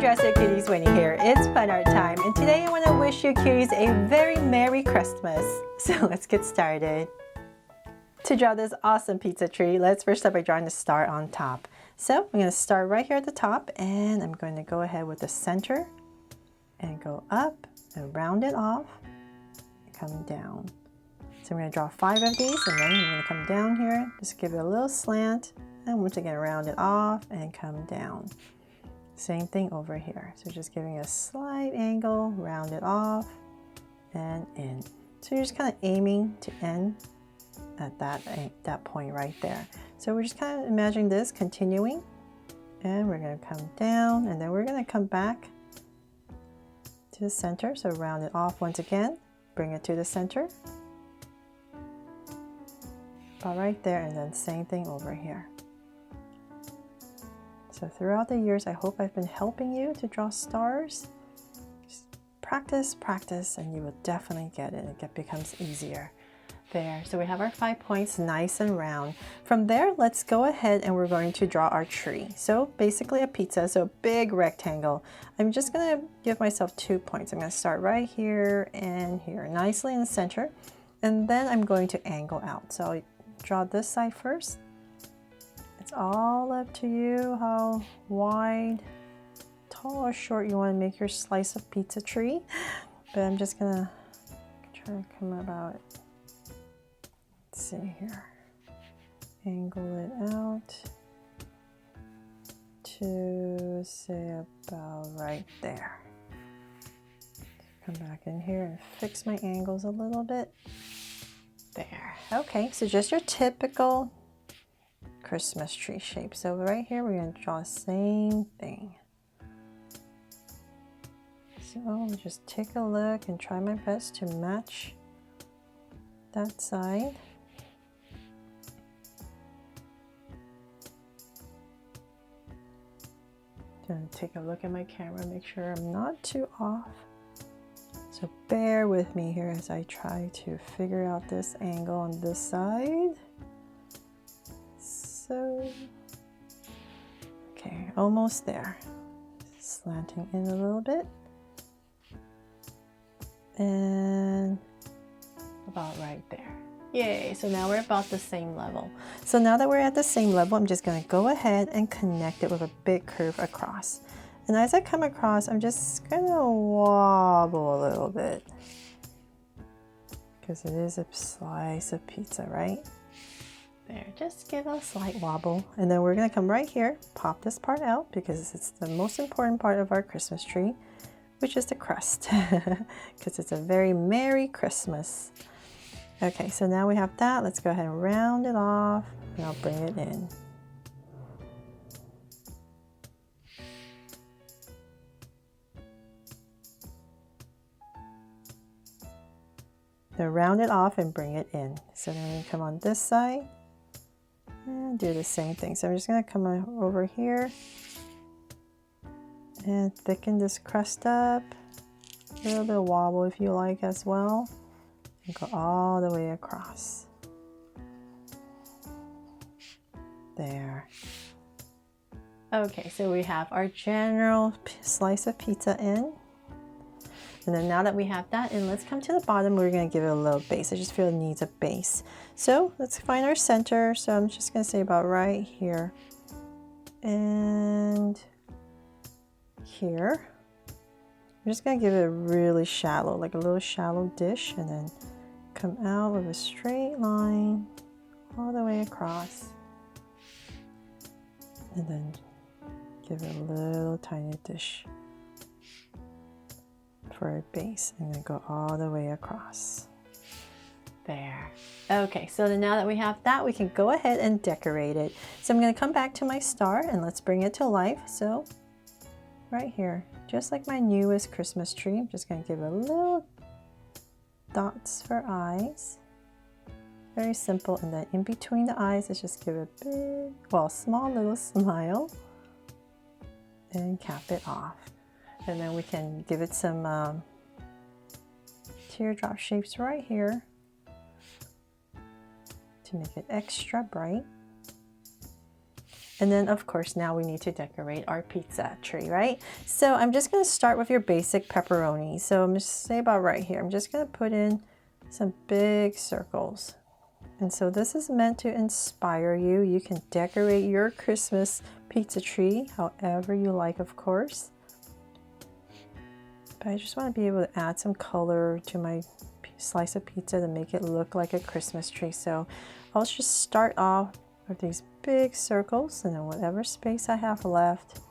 Crustmas Cuties, Winnie here. It's fun art time, and today I want to wish you cuties a very Merry Christmas. So let's get started. To draw this awesome pizza tree, let's first start by drawing the star on top. So I'm going to start right here at the top, and I'm going to go ahead with the center and go up and round it off and come down. So I'm going to draw 5 of these, and then I'm going to come down here, just give it a little slant, and once again round it off and come down. Same thing over here. So just giving a slight angle, round it off and in. So you're just kind of aiming to end at that point right there. So we're just kind of imagining this continuing, and we're going to come down, and then we're going to come back to the center. So round it off once again, bring it to the center, about right there, and then same thing over here. So throughout the years, I hope I've been helping you to draw stars. Just practice, practice, and you will definitely get it. It becomes easier. There, so we have our 5 points nice and round. From there, let's go ahead and we're going to draw our tree. So basically a pizza, so a big rectangle. I'm just gonna give myself 2 points. I'm gonna start right here and here, nicely in the center. And then I'm going to angle out. So I'll draw this side first. It's all up to you how wide, tall or short you want to make your slice of pizza tree. But I'm just gonna try to come about, let's see here, angle it out to say about right there. Come back in here and fix my angles a little bit. There. Okay, so just your typical Christmas tree shape. So right here we're going to draw the same thing. So I'll just take a look and try my best to match that side. Gonna take a look at my camera, make sure I'm not too off. So bear with me here as I try to figure out this angle on this side. So, okay, almost there. Slanting in a little bit. And about right there. Yay, so now we're about the same level. So now that we're at the same level, I'm just gonna go ahead and connect it with a big curve across. And as I come across, I'm just gonna wobble a little bit. Because it is a slice of pizza, right? There, just give a slight wobble, and then we're going to come right here, pop this part out because it's the most important part of our Christmas tree, which is the crust, because it's a very Merry Christmas. Okay, so now we have that. Let's go ahead and round it off, and I'll bring it in. So round it off and bring it in. So then we come on this side and do the same thing. So I'm just going to come over here and thicken this crust up. A little bit of wobble if you like as well. And go all the way across. There. Okay, so we have our general slice of pizza in. And then now that we have that in, let's come to the bottom. We're going to give it a little base. I just feel it needs a base. So let's find our center. So I'm just going to say about right here and here. I'm just going to give it a really shallow, like a little shallow dish, and then come out with a straight line all the way across. And then give it a little tiny dish for a base, and then go all the way across. There. Okay, so then now that we have that, we can go ahead and decorate it. So I'm going to come back to my star and let's bring it to life. So right here, just like my newest Christmas tree, I'm just going to give it a little dots for eyes. Very simple. And then in between the eyes, let's just give it a big, well, small little smile and cap it off. And then we can give it some teardrop shapes right here to make it extra bright. And then of course now we need to decorate our pizza tree, right? So I'm just going to start with your basic pepperoni. So I'm just say about right here. I'm just going to put in some big circles. And so this is meant to inspire you. You can decorate your Christmas pizza tree however you like, of course. But I just want to be able to add some color to my slice of pizza to make it look like a Christmas tree. So I'll just start off with these big circles, and then whatever space I have left,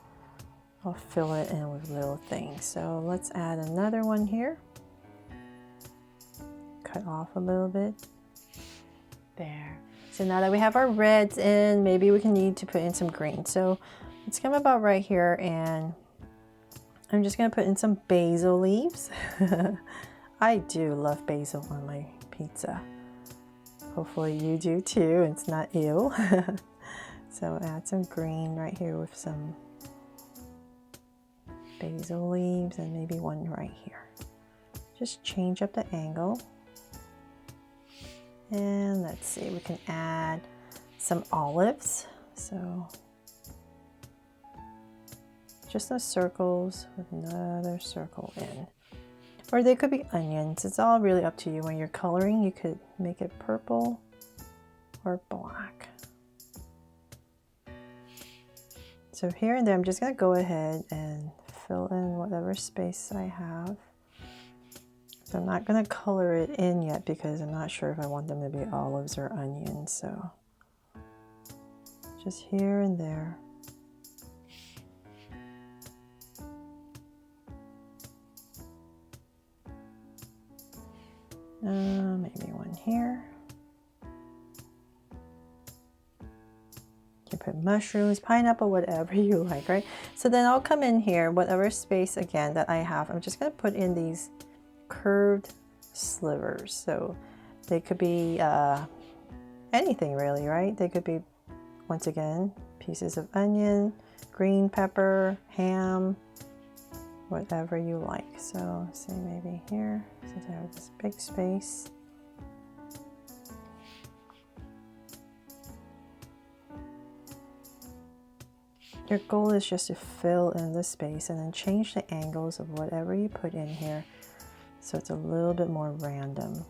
I'll fill it in with little things. So let's add another one here. Cut off a little bit. There. So now that we have our reds in, maybe we can need to put in some green. So let's come about right here, and I'm just going to put in some basil leaves. I do love basil on my pizza. Hopefully you do too. It's not ew. So add some green right here with some basil leaves, and maybe one right here. Just change up the angle. And let's see, we can add some olives. So just those circles with another circle in. Or they could be onions. It's all really up to you. When you're coloring, you could make it purple or black. So here and there, I'm just going to go ahead and fill in whatever space I have. So I'm not going to color it in yet because I'm not sure if I want them to be olives or onions. So just here and there. Maybe one here. You can put mushrooms, pineapple, whatever you like, right? So then I'll come in here, whatever space again that I have, I'm just going to put in these curved slivers. So they could be anything really, right? They could be, once again, pieces of onion, green pepper, ham, whatever you like. So say maybe here, since I have this big space. Your goal is just to fill in the space and then change the angles of whatever you put in here so it's a little bit more random.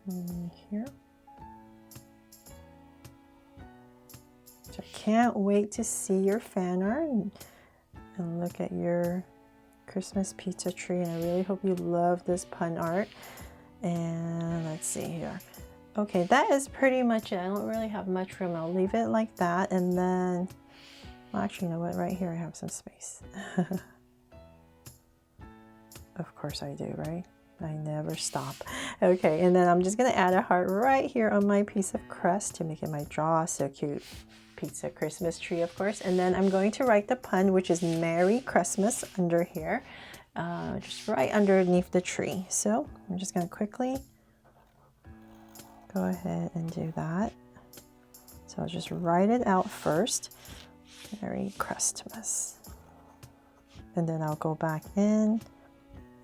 And here. So I can't wait to see your fan art and look at your Christmas pizza tree, and I really hope you love this pun art. And let's see here. Okay, that is pretty much it. I don't really have much room. I'll leave it like that, and then, well, actually, you know what? Right here I have some space. Of course I do, right? I never stop. Okay, and then I'm just gonna add a heart right here on my piece of crust to make it my draw. So cute. Pizza Christmas tree, of course. And then I'm going to write the pun, which is Merry Christmas, under here, just right underneath the tree. So I'm just going to quickly go ahead and do that. So I'll just write it out first. Merry Christmas. And then I'll go back in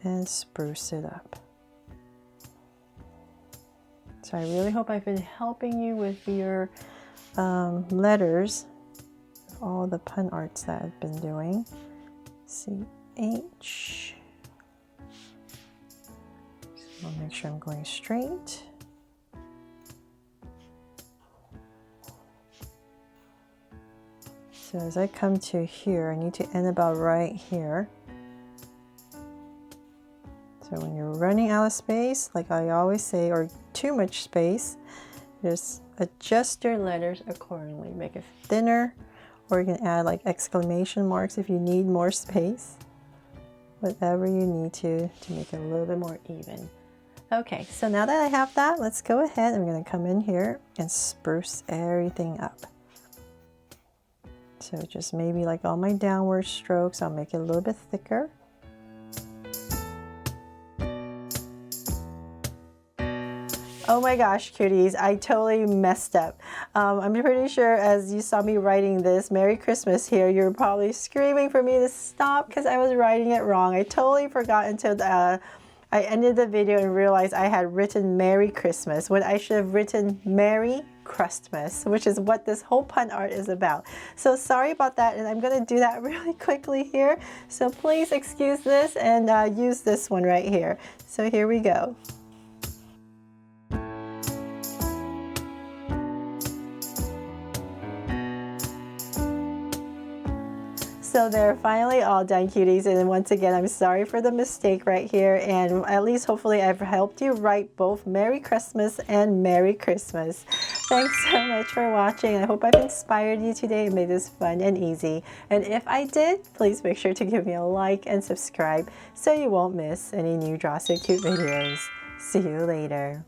and spruce it up. So I really hope I've been helping you with your letters, all the pun arts that I've been doing. CH. So I'll make sure I'm going straight. So as I come to here, I need to end about right here. So when you're running out of space, like I always say, or too much space, just adjust your letters accordingly. Make it thinner, or you can add like exclamation marks if you need more space. Whatever you need to make it a little bit more even. Okay, so now that I have that, let's go ahead. I'm going to come in here and spruce everything up. So just maybe like all my downward strokes, I'll make it a little bit thicker. Oh my gosh, cuties, I totally messed up. I'm pretty sure as you saw me writing this, Merry Christmas here, you're probably screaming for me to stop because I was writing it wrong. I totally forgot until I ended the video and realized I had written Merry Christmas when I should have written Merry Crustmas, which is what this whole pun art is about. So sorry about that, and I'm going to do that really quickly here. So please excuse this and use this one right here. So here we go. So they're finally all done, cuties, and once again, I'm sorry for the mistake right here, and at least hopefully I've helped you write both Merry Christmas and Merry Christmas. Thanks so much for watching. I hope I've inspired you today and made this fun and easy. And if I did, please make sure to give me a like and subscribe so you won't miss any new Draw So Cute videos. See you later.